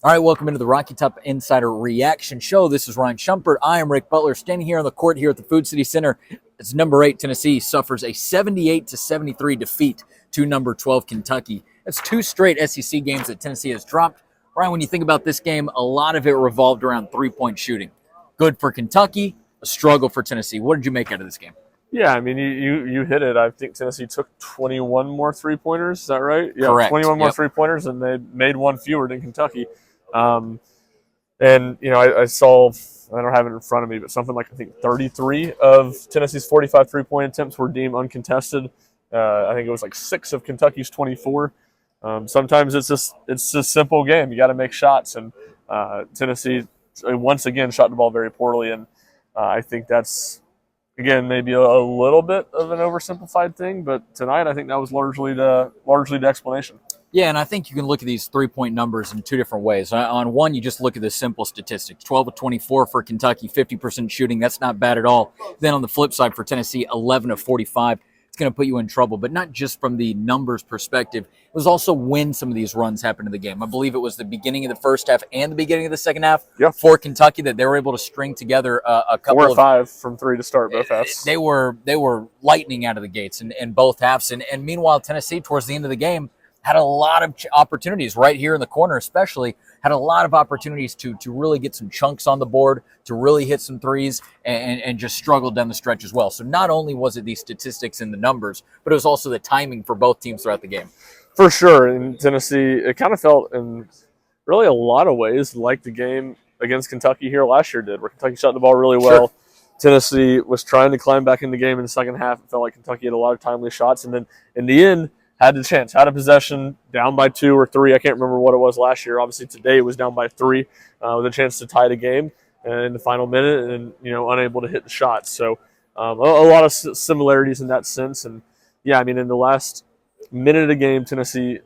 All right, welcome into the Rocky Top Insider Reaction Show. This is Ryan Shumpert. I am Rick Butler, standing here on the court here at the Food City Center. It's number 8 Tennessee suffers a 78-73 defeat to number 12 Kentucky. That's two straight SEC games that Tennessee has dropped. Ryan, when you think about this game, a lot of it revolved around three-point shooting. Good for Kentucky, a struggle for Tennessee. What did you make out of this game? Yeah, I mean, you hit it. I think Tennessee took 21 more three-pointers. Is that right? Yeah, Correct. 21 more three-pointers, and they made one fewer than Kentucky. Um, and, I saw, I don't have it in front of me, but something like, I think, 33 of Tennessee's 45 three-point attempts were deemed uncontested. I think it was like 6 of Kentucky's 24. Sometimes it's a simple game. You got to make shots, and Tennessee, once again, shot the ball very poorly, and I think that's, again, maybe a little bit of an oversimplified thing, but tonight I think that was largely the explanation. Yeah, and I think you can look at these three-point numbers in two different ways. On one, you just look at the simple statistics. 12 of 24 for Kentucky, 50% shooting. That's not bad at all. Then on the flip side for Tennessee, 11 of 45. It's going to put you in trouble, but not just from the numbers perspective. It was also when some of these runs happened in the game. I believe it was the beginning of the first half and the beginning of the second half for Kentucky that they were able to string together a couple 4 or 5 from 3 to start both halves. They were lightning out of the gates in both halves. And meanwhile, Tennessee, towards the end of the game, had a lot of opportunities right here in the corner, especially had a lot of opportunities to really get some chunks on the board, to really hit some threes, and just struggled down the stretch as well. So not only was it these statistics and the numbers, but it was also the timing for both teams throughout the game. For sure. In Tennessee, it kind of felt in really a lot of ways like the game against Kentucky here last year did, where Kentucky shot the ball really well. Sure. Tennessee was trying to climb back in the game in the second half. It felt like Kentucky had a lot of timely shots, and then in the end, had the chance, had a possession, down by 2 or 3. I can't remember what it was last year. Obviously, today it was down by 3 with a chance to tie the game in the final minute and, unable to hit the shots. So a lot of similarities in that sense. And, yeah, I mean, in the last minute of the game, Tennessee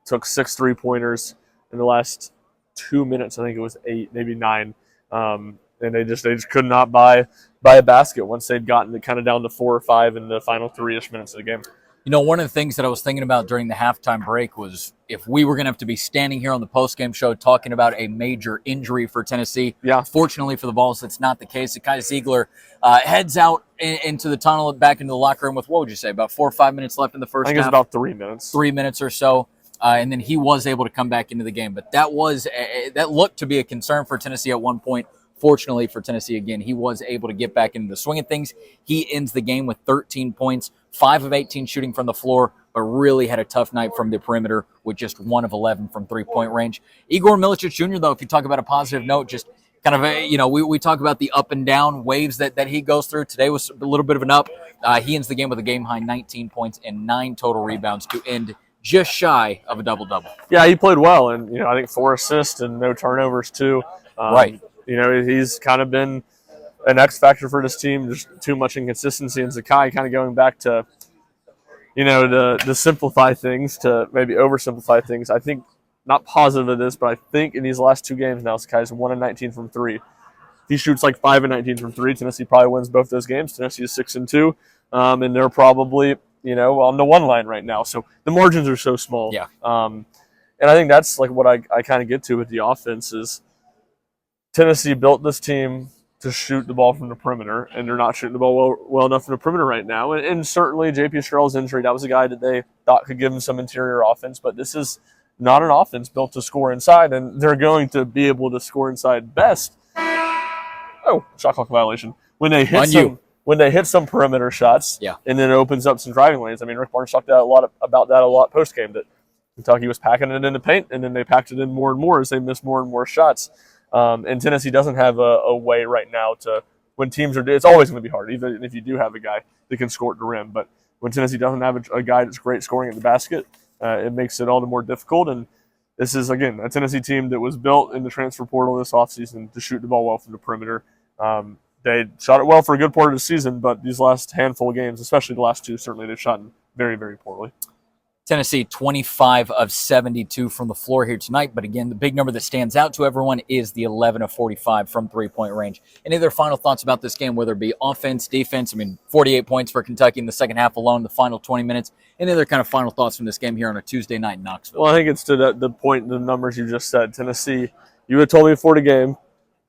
took 6 3-pointers. In the last 2 minutes, I think it was 8, maybe 9. And they just could not buy a basket once they'd gotten it kind of down to 4 or 5 in the final 3-ish minutes of the game. One of the things that I was thinking about during the halftime break was if we were going to have to be standing here on the postgame show talking about a major injury for Tennessee. Yeah. Fortunately for the Vols, that's not the case. Kai Ziegler heads out into the tunnel, back into the locker room with, what would you say, about 4 or 5 minutes left in the first half? I think it's about 3 minutes. 3 minutes or so. And then he was able to come back into the game. But that looked to be a concern for Tennessee at one point. Fortunately for Tennessee, again, he was able to get back into the swing of things. He ends the game with 13 points, 5 of 18 shooting from the floor, but really had a tough night from the perimeter with just 1 of 11 from three-point range. Igor Milicic Jr., though, if you talk about a positive note, just kind of, we talk about the up and down waves that he goes through. Today was a little bit of an up. He ends the game with a game-high 19 points and 9 total rebounds to end just shy of a double-double. Yeah, he played well, and, I think 4 assists and no turnovers, too. Right. He's kind of been an X factor for this team. There's too much inconsistency. And Zakai kind of going back to, to simplify things, to maybe oversimplify things. I think, not positive of this, but I think in these last 2 games now, Zakai's 1 of 19 from 3. If he shoots like 5 of 19 from 3, Tennessee probably wins both those games. Tennessee is 6-2, and they're probably, on the 1 line right now. So the margins are so small. Yeah. And I think that's like what I kind of get to with the offense is, Tennessee built this team to shoot the ball from the perimeter, and they're not shooting the ball well enough from the perimeter right now. And certainly J.P. Sherrill's injury, that was a guy that they thought could give him some interior offense, but this is not an offense built to score inside, and they're going to be able to score inside best. Oh, shot clock violation. When they hit some perimeter shots, and then it opens up some driving lanes. I mean, Rick Barnes talked about that a lot post-game, that Kentucky was packing it in the paint, and then they packed it in more and more as they missed more and more shots. And Tennessee doesn't have a way right now to, when teams are, it's always going to be hard, even if you do have a guy that can score at the rim. But when Tennessee doesn't have a guy that's great scoring at the basket, it makes it all the more difficult. And this is, again, a Tennessee team that was built in the transfer portal this offseason to shoot the ball well from the perimeter. They shot it well for a good part of the season, but these last handful of games, especially the last 2, certainly they've shot very, very poorly. Tennessee 25 of 72 from the floor here tonight. But again, the big number that stands out to everyone is the 11 of 45 from three-point range. Any other final thoughts about this game, whether it be offense, defense? I mean, 48 points for Kentucky in the second half alone, the final 20 minutes. Any other kind of final thoughts from this game here on a Tuesday night in Knoxville? Well, I think it's to the point, the numbers you just said. Tennessee, you had told me before the game,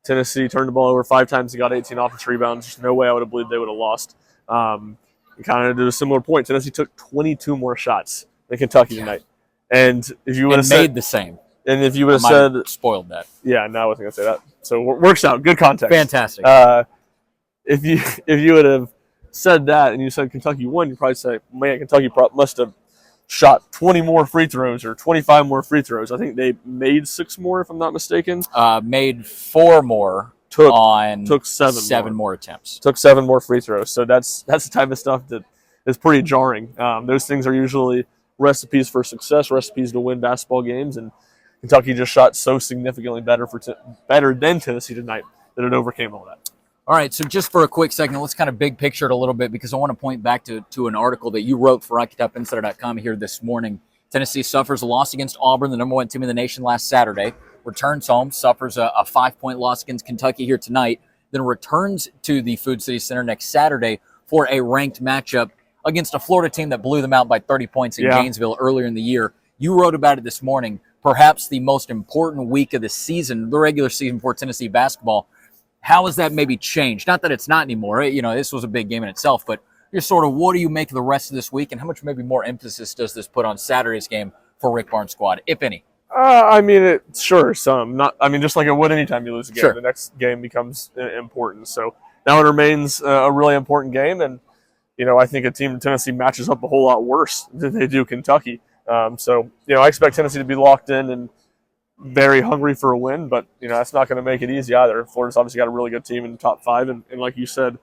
Tennessee turned the ball over 5 times and got 18 offensive rebounds. There's no way I would have believed they would have lost. Kind of to a similar point, Tennessee took 22 more shots than Kentucky tonight. And if you would have said made the same. And if you would have said spoiled that. Yeah, no, I wasn't gonna say that. So it works out. Good context. Fantastic. If you would have said that and you said Kentucky won, you'd probably say, man, Kentucky must have shot 20 more free throws or 25 more free throws. I think they made 6 more, if I'm not mistaken. Made 4 more. Took 7 more attempts. Took 7 more free throws. So that's the type of stuff that is pretty jarring. Those things are usually recipes for success, recipes to win basketball games, and Kentucky just shot so significantly better than Tennessee tonight that it overcame all that. All right, so just for a quick second, let's kind of big picture it a little bit, because I want to point back to an article that you wrote for RockyTopInsider.com here this morning. Tennessee suffers a loss against Auburn, the number 1 team in the nation, last Saturday. Returns home, suffers a 5-point loss against Kentucky here tonight, then returns to the Food City Center next Saturday for a ranked matchup against a Florida team that blew them out by 30 points in Gainesville earlier in the year. You wrote about it this morning. Perhaps the most important week of the season, the regular season for Tennessee basketball. How has that maybe changed? Not that it's not anymore. You know, this was a big game in itself, but you're sort of, what do you make of the rest of this week, and how much maybe more emphasis does this put on Saturday's game for Rick Barnes' squad, if any? I mean, sure, some. Not. I mean, just like it would anytime you lose a game, sure. The next game becomes important. So now it remains a really important game, and you know, I think a team in Tennessee matches up a whole lot worse than they do Kentucky. So, you know, I expect Tennessee to be locked in and very hungry for a win, but, you know, that's not going to make it easy either. Florida's obviously got a really good team in the top 5, and like you said,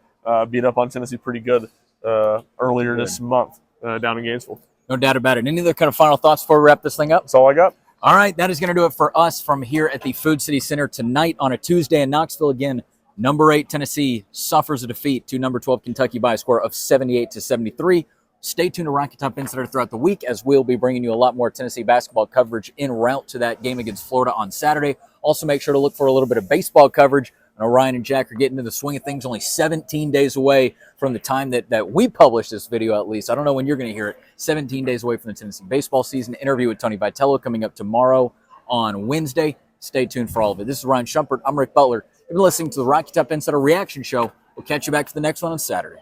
beat up on Tennessee pretty good earlier this month down in Gainesville. No doubt about it. Any other kind of final thoughts before we wrap this thing up? That's all I got. All right, that is going to do it for us from here at the Food City Center tonight on a Tuesday in Knoxville. Again, number 8 Tennessee suffers a defeat to number 12 Kentucky by a score of 78-73. Stay tuned to Rocky Top Insider throughout the week, as we'll be bringing you a lot more Tennessee basketball coverage en route to that game against Florida on Saturday. Also, make sure to look for a little bit of baseball coverage. I know Ryan and Jack are getting into the swing of things, only 17 days away from the time that we publish this video, at least. I don't know when you're going to hear it. 17 days away from the Tennessee baseball season. Interview with Tony Vitello coming up tomorrow on Wednesday. Stay tuned for all of it. This is Ryan Shumpert. I'm Rick Butler. You've been listening to the Rocky Top Insider Reaction Show. We'll catch you back for the next one on Saturday.